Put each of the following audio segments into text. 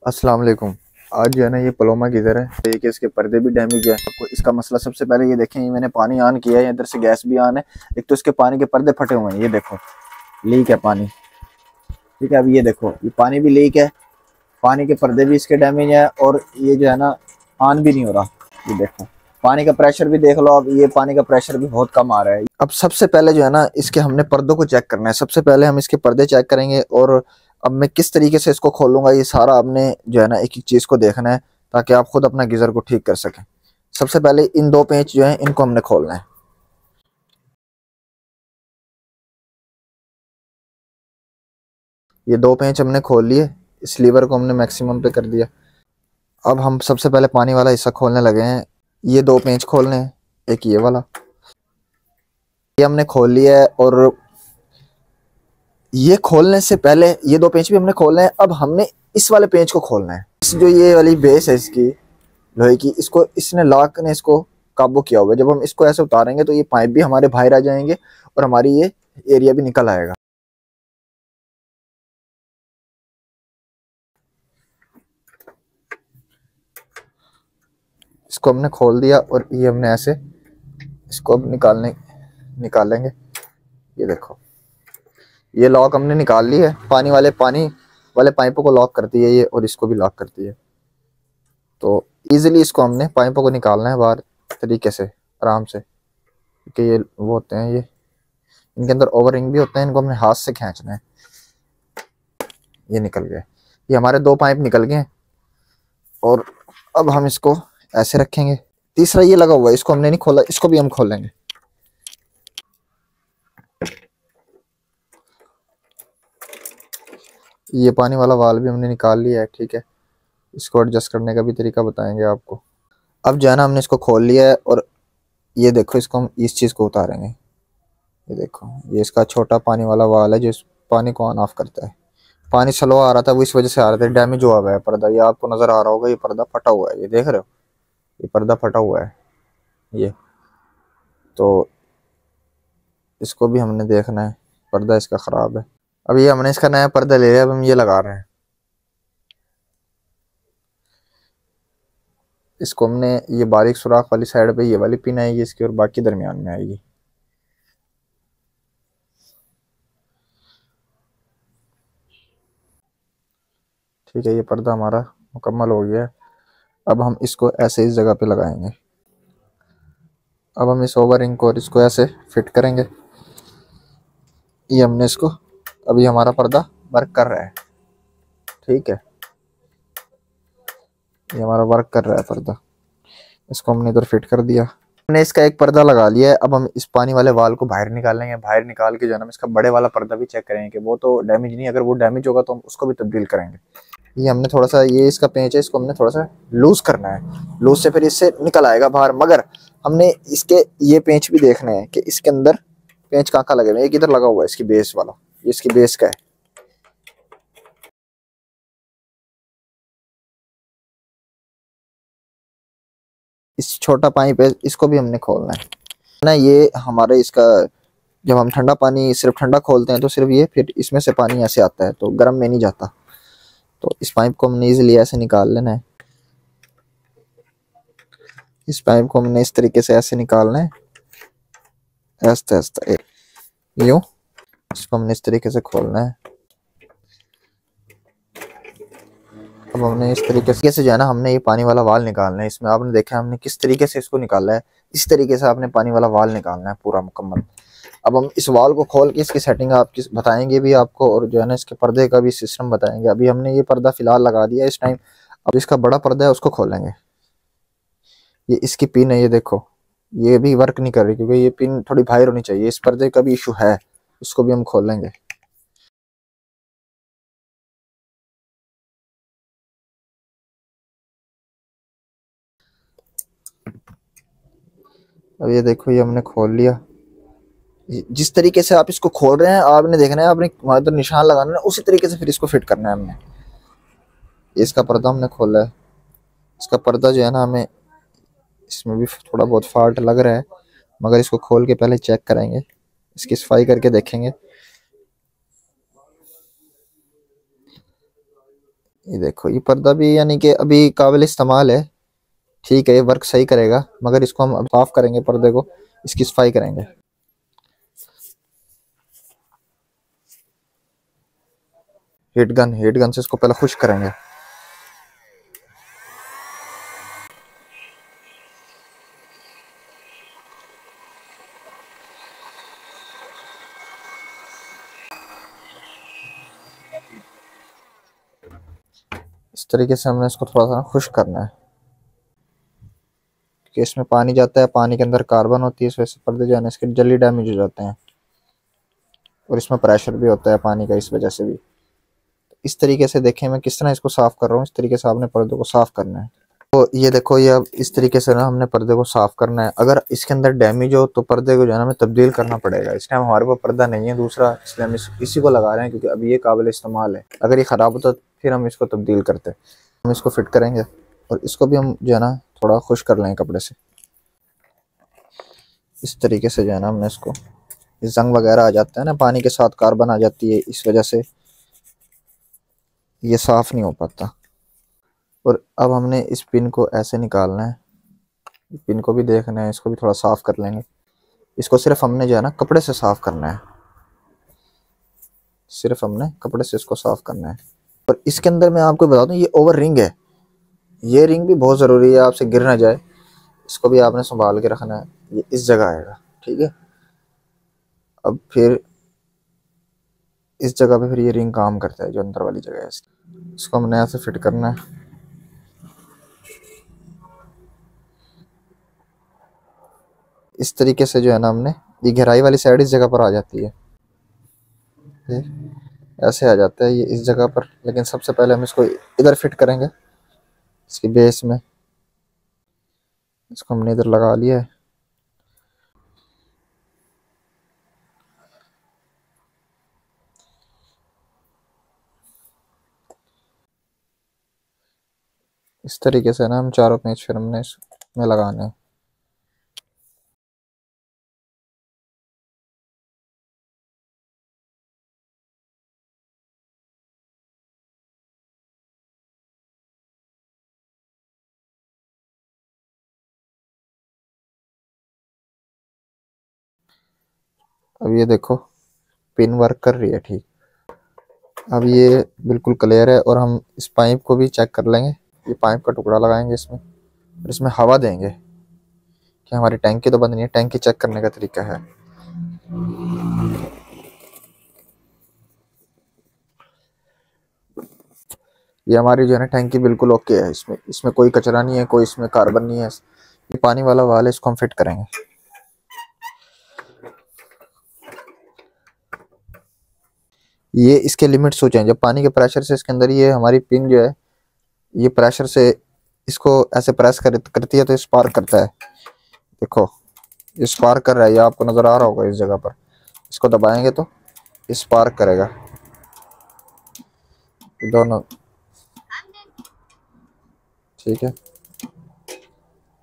अस्सलाम वालेकुम। आज जो है ना ये पलोमा किधर है, देखिए इसके पर्दे भी डैमेज है। आपको इसका मसला सबसे पहले ये देखें, ये मैंने पानी ऑन किया है, इधर से गैस भी ऑन है। एक तो इसके पानी के पर्दे फटे हुए हैं, ये देखो लीक है पानी। ठीक है, अब ये देखो ये पानी भी लीक है, पानी के पर्दे भी इसके डैमेज है और ये जो है ना ऑन भी नहीं हो रहा। ये देखो पानी का प्रेशर भी देख लो, अब ये पानी का प्रेशर भी बहुत कम आ रहा है। अब सबसे पहले जो है ना इसके हमने पर्दों को चेक करना है। सबसे पहले हम इसके पर्दे चेक करेंगे और अब मैं किस तरीके से इसको खोलूंगा ये सारा आपने जो है ना एक एक चीज को देखना है, ताकि आप खुद अपना गीजर को ठीक कर सकें। सबसे पहले इन दो पेंच जो है इनको हमने खोलना है। ये दो पेंच हमने खोल लिए, इस लीवर को हमने मैक्सिमम पे कर दिया। अब हम सबसे पहले पानी वाला हिस्सा खोलने लगे हैं। ये दो पेंच खोलने हैं, एक ये वाला, ये हमने खोल लिया है। और ये खोलने से पहले ये दो पेंच भी हमने खोलना है। अब हमने इस वाले पेंच को खोलना है। इस जो ये वाली बेस है इसकी लोहे की, इसको इसने लॉक ने इसको काबू किया हुआ है। जब हम इसको ऐसे उतारेंगे तो ये पाइप भी हमारे बाहर आ जाएंगे और हमारी ये एरिया भी निकल आएगा। इसको हमने खोल दिया और ये हमने ऐसे इसको अब निकालेंगे। ये देखो ये लॉक हमने निकाल ली है। पानी वाले पाइपों को लॉक करती है ये, और इसको भी लॉक करती है। तो इजीली इसको हमने पाइपों को निकालना है बाहर तरीके से, आराम से, क्योंकि ये वो होते हैं, ये इनके अंदर ओवर रिंग भी होते हैं, इनको हमने हाथ से खींचना है। ये निकल गए, ये हमारे दो पाइप निकल गए हैं। और अब हम इसको ऐसे रखेंगे। तीसरा ये लगा हुआ है, इसको हमने नहीं खोला, इसको भी हम खोलेंगे। ये पानी वाला वाल भी हमने निकाल लिया है। ठीक है, इसको एडजस्ट करने का भी तरीका बताएंगे आपको। अब जो है ना हमने इसको खोल लिया है और ये देखो इसको हम इस चीज़ को उतारेंगे। ये देखो ये इसका छोटा पानी वाला वाल है जो इस पानी को ऑन ऑफ करता है। पानी स्लो आ रहा था, वो इस वजह से आ रहा था, डैमेज हुआ हुआ है पर्दा। ये आपको नजर आ रहा होगा, ये पर्दा फटा हुआ है, ये देख रहे हो, ये पर्दा फटा हुआ है ये। तो इसको भी हमने देखना है, पर्दा इसका खराब है। अब ये हमने इसका नया पर्दा ले लिया, अब हम ये लगा रहे हैं। इसको हमने ये बारीक सुराख वाली साइड पे ये वाली पिन आएगी इसकी, और बाकी दरमियान में आएगी। ठीक है, ये पर्दा हमारा मुकम्मल हो गया है। अब हम इसको ऐसे इस जगह पे लगाएंगे। अब हम इस ओवरिंग को और इसको ऐसे फिट करेंगे। ये हमने इसको, अभी हमारा पर्दा वर्क कर रहा है। ठीक है, ये हमारा वर्क कर रहा है पर्दा। इसको हमने इधर फिट कर दिया। हमने इसका एक पर्दा लगा लिया है। अब हम इस पानी वाले वाल को बाहर निकालेंगे। बाहर निकाल के जो है ना इसका बड़े वाला पर्दा भी चेक करेंगे कि वो तो डैमेज नहीं, अगर वो डैमेज होगा तो हम उसको भी तब्दील करेंगे। ये हमने थोड़ा सा, ये इसका पेंच है, इसको हमने थोड़ा सा लूज करना है। लूज से फिर इससे निकल आएगा बाहर। मगर हमने इसके ये पेंच भी देखना है कि इसके अंदर पेंच कहाँ कहाँ लगे हुए हैं। एक इधर लगा हुआ है इसकी बेस वाला, ये इसकी बेस का है। इस छोटा पाइप है, इसको भी हमने खोलना है ना। ये हमारे इसका, जब हम ठंडा पानी सिर्फ ठंडा खोलते हैं तो सिर्फ ये, फिर इसमें से पानी ऐसे आता है तो गर्म में नहीं जाता। तो इस पाइप को हमने इजीली ऐसे निकाल लेना है। इस पाइप को हमने इस तरीके से ऐसे निकालना है, आस्ते आस्ते यूं। इसको हमने इस तरीके से खोलना है। अब हमने इस तरीके से जो है ना हमने ये पानी वाला वाल निकालना है। इसमें आपने देखा हमने किस तरीके से इसको निकाला है। इस तरीके से आपने पानी वाला वाल निकालना है पूरा मुकम्मल। अब हम इस वाल को खोल के इसकी सेटिंग आपकी बताएंगे भी आपको, और जो है ना इसके पर्दे का भी सिस्टम बताएंगे। अभी हमने ये पर्दा फिलहाल लगा दिया इस टाइम। अब इसका बड़ा पर्दा है उसको खोलेंगे। ये इसकी पिन है, ये देखो ये भी वर्क नहीं कर रही, क्योंकि ये पिन थोड़ी बाहर होनी चाहिए। इस पर्दे का भी इशू है, इसको भी हम खोलेंगे। अब ये देखो ये हमने खोल लिया। जिस तरीके से आप इसको खोल रहे हैं आपने देखना है, आपने वहां पर निशान लगाना है, उसी तरीके से फिर इसको फिट करना है हमने। इसका पर्दा हमने खोला है। इसका पर्दा जो है ना हमें, इसमें भी थोड़ा बहुत फॉल्ट लग रहा है, मगर इसको खोल के पहले चेक करेंगे, इसकी सफाई करके देखेंगे। ये देखो ये पर्दा भी यानी कि अभी काबिल इस्तेमाल है। ठीक है, ये वर्क सही करेगा, मगर इसको हम अब साफ करेंगे, पर्दे को इसकी सफाई करेंगे। हीट गन से इसको पहले खुश करेंगे। इस तरीके से हमने इसको थोड़ा सा खुश करना है, कि इसमें पानी जाता है, पानी के अंदर कार्बन होती है, इस वजह से पर्दे जो है ना इसके जल्दी डैमेज हो जाते हैं, और इसमें प्रेशर भी होता है पानी का, इस वजह से भी। इस तरीके से देखें मैं किस तरह इसको साफ कर रहा हूँ, इस तरीके से आपने पर्दे को साफ करना है। तो ये देखो, ये अब इस तरीके से ना हमने पर्दे को साफ करना है। अगर इसके अंदर डैमेज हो तो पर्दे को जो है ना हमें तब्दील करना पड़ेगा। इस टाइम हमारे पास पर्दा नहीं है दूसरा, इसलिए हम इसी को लगा रहे हैं, क्योंकि अब ये काबिल इस्तेमाल है। अगर ये ख़राब होता तो फिर हम इसको तब्दील करते। हम इसको फिट करेंगे और इसको भी हम जो है ना थोड़ा खुश कर लेंगे कपड़े से। इस तरीके से जो है ना हमने इसको, जंग वगैरह आ जाता है ना, पानी के साथ कार्बन आ जाती है, इस वजह से ये साफ़ नहीं हो पाता। और अब हमने इस पिन को ऐसे निकालना है, पिन को भी देखना है, इसको भी थोड़ा साफ़ कर लेंगे। इसको सिर्फ हमने जो है ना कपड़े से साफ़ करना है, सिर्फ हमने कपड़े से इसको साफ़ करना है। और इसके अंदर मैं आपको बता दूं, ये ओवर रिंग है, ये रिंग भी बहुत ज़रूरी है, आपसे गिर ना जाए। इसको भी आपने संभाल के रखना है, ये इस जगह आएगा, ठीक है। अब फिर इस जगह पे फिर ये रिंग काम करता है, जो अंदर वाली जगह है इसको हमने ऐसे फिट करना है। इस तरीके से जो है ना हमने, ये गहराई वाली साइड इस जगह पर आ जाती है, ऐसे आ जाता है ये इस जगह पर। लेकिन सबसे पहले हम इसको इधर फिट करेंगे, इसकी बेस में। इसको हमने इधर लगा लिया है। इस तरीके से ना हम चारों पेंच फिर हमने इसमें लगाने हैं। अब ये देखो पिन वर्क कर रही है, ठीक। अब ये बिल्कुल क्लियर है, और हम इस पाइप को भी चेक कर लेंगे। ये पाइप का टुकड़ा लगाएंगे इसमें, और इसमें हवा देंगे कि हमारी टैंकी तो बंद नहीं है। टैंकी चेक करने का तरीका है, ये हमारी जो है ना टैंकी बिल्कुल ओके है, इसमें इसमें कोई कचरा नहीं है, कोई इसमें कार्बन नहीं है। ये पानी वाला वाल है, इसको हम फिट करेंगे। ये इसके लिमिट्स हो जाए, जब पानी के प्रेशर से इसके अंदर ये हमारी पिन जो है, ये प्रेशर से इसको ऐसे प्रेस करती है तो स्पार्क करता है। देखो ये स्पार्क कर रहा है, ये आपको नजर आ रहा होगा इस जगह पर। इसको दबाएंगे तो स्पार्क करेगा, दोनों, ठीक है।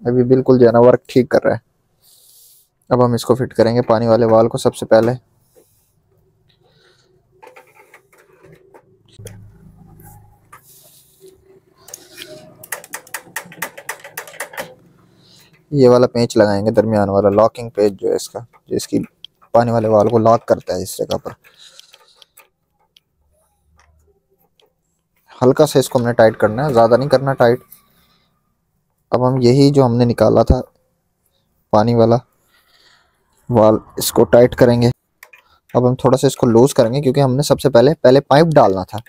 अभी बिल्कुल जो है ना वर्क ठीक कर रहा है। अब हम इसको फिट करेंगे पानी वाले वाल को सबसे पहले। ये वाला पेंच लगाएंगे, दरमियान वाला लॉकिंग पेंच जो है इसका, जो इसकी पानी वाले वाल को लॉक करता है इस जगह पर। हल्का से इसको हमने टाइट करना है, ज़्यादा नहीं करना टाइट। अब हम यही जो हमने निकाला था पानी वाला वाल, इसको टाइट करेंगे। अब हम थोड़ा सा इसको लूज करेंगे, क्योंकि हमने सबसे पहले पाइप डालना था।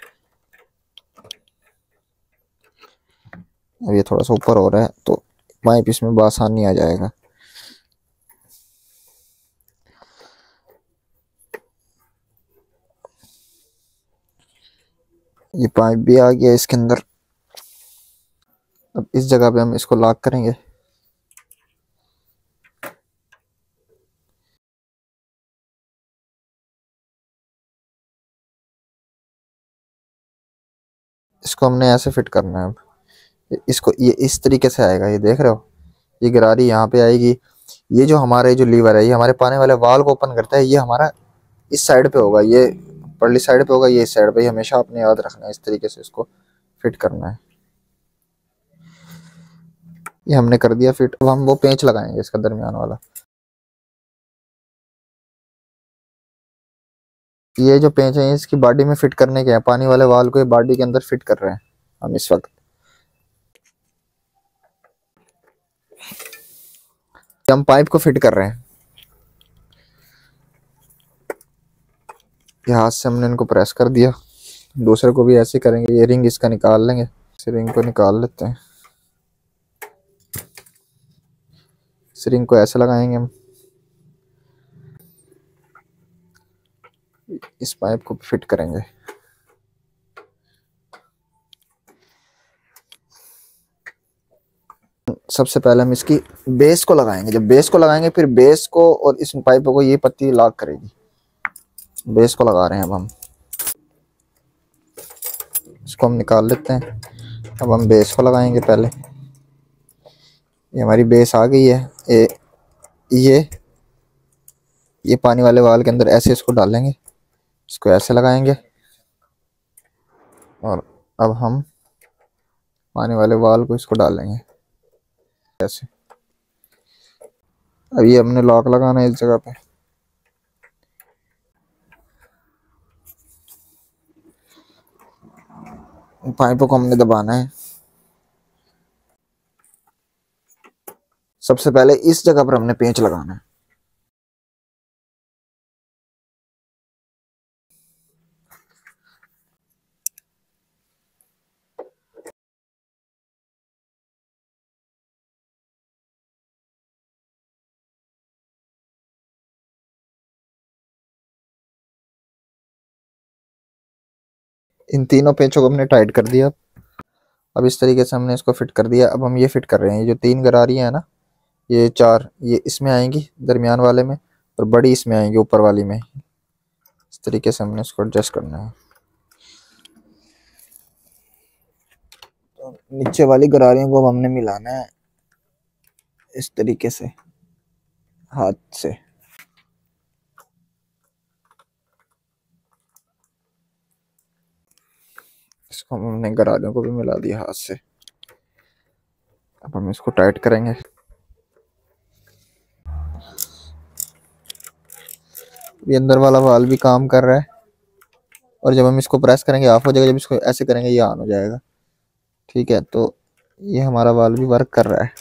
अब ये थोड़ा सा ऊपर हो रहा है तो पाइप इसमें बआसानी आ जाएगा। ये पाइप भी आ गया इसके अंदर। अब इस जगह पे हम इसको लॉक करेंगे। इसको हमने ऐसे फिट करना है। अब इसको ये इस तरीके से आएगा, ये देख रहे हो, ये गरारी यहाँ पे आएगी। ये जो हमारे जो लीवर है, ये हमारे पानी वाले वाल को ओपन करता है। ये हमारा इस साइड पे होगा, ये परली साइड पे होगा, ये इस साइड पे। हमेशा आपने याद रखना है, इस तरीके से इसको फिट करना है। ये हमने कर दिया फिट। अब हम वो पेंच लगाएंगे इसका दरमियान वाला। ये जो पेंच है इसकी बॉडी में फिट करने के हैं, पानी वाले वाल को ये बॉडी के अंदर फिट कर रहे हैं हम इस वक्त। हम पाइप को फिट कर रहे हैं। ये हाथ से हमने इनको प्रेस कर दिया। दूसरे को भी ऐसे करेंगे। ये रिंग इसका निकाल लेंगे। इस रिंग को निकाल लेते हैं। इस रिंग को ऐसे लगाएंगे हम। इस पाइप को फिट करेंगे। सबसे पहले हम इसकी बेस को लगाएंगे। जब बेस को लगाएंगे फिर बेस को और इस पाइप को ये पत्ती लॉक करेगी। बेस को लगा रहे हैं अब हम। इसको हम निकाल लेते हैं। अब हम बेस को लगाएंगे पहले। ये हमारी बेस आ गई है। ये ये पानी वाले वाल के अंदर ऐसे इसको डालेंगे। इसको ऐसे लगाएंगे और अब हम पानी वाले वाल को इसको डालेंगे ऐसे। अब ये हमने लॉक लगाना है इस जगह पे। पाइपों को हमने दबाना है। सबसे पहले इस जगह पर हमने पेंच लगाना है। इन तीनों पेंचों को हमने टाइट कर दिया। अब इस तरीके से हमने इसको फिट कर दिया। अब हम ये फिट कर रहे हैं। ये जो 3 गरारियां है ना, ये 4 ये इसमें आएंगी दरमियान वाले में, और बड़ी इसमें आएंगी ऊपर वाली में। इस तरीके से हमने इसको एडजस्ट करना है। तो नीचे वाली गरारियों को हमने मिलाना है इस तरीके से हाथ से। इसको हमने गरारियों को भी मिला दिया हाथ से। अब हम इसको टाइट करेंगे। ये अंदर वाला वाल भी काम कर रहा है, और जब हम इसको प्रेस करेंगे ऑफ हो जाएगा। जब इसको ऐसे करेंगे ये ऑन हो जाएगा। ठीक है, तो ये हमारा वाल भी वर्क कर रहा है।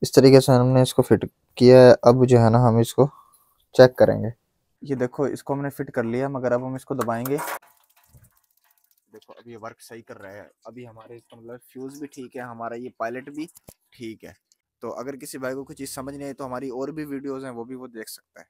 इस तरीके से हमने इसको फिट किया है। अब जो है ना हम इसको चेक करेंगे। ये देखो, इसको हमने फिट कर लिया, मगर अब हम इसको दबाएंगे। देखो अब ये वर्क सही कर रहा है। अभी हमारे इसका मतलब फ्यूज भी ठीक है, हमारा ये पायलट भी ठीक है। तो अगर किसी भाई को कुछ चीज़ समझ नहीं आई तो हमारी और भी वीडियोस हैं, वो भी वो देख सकता है।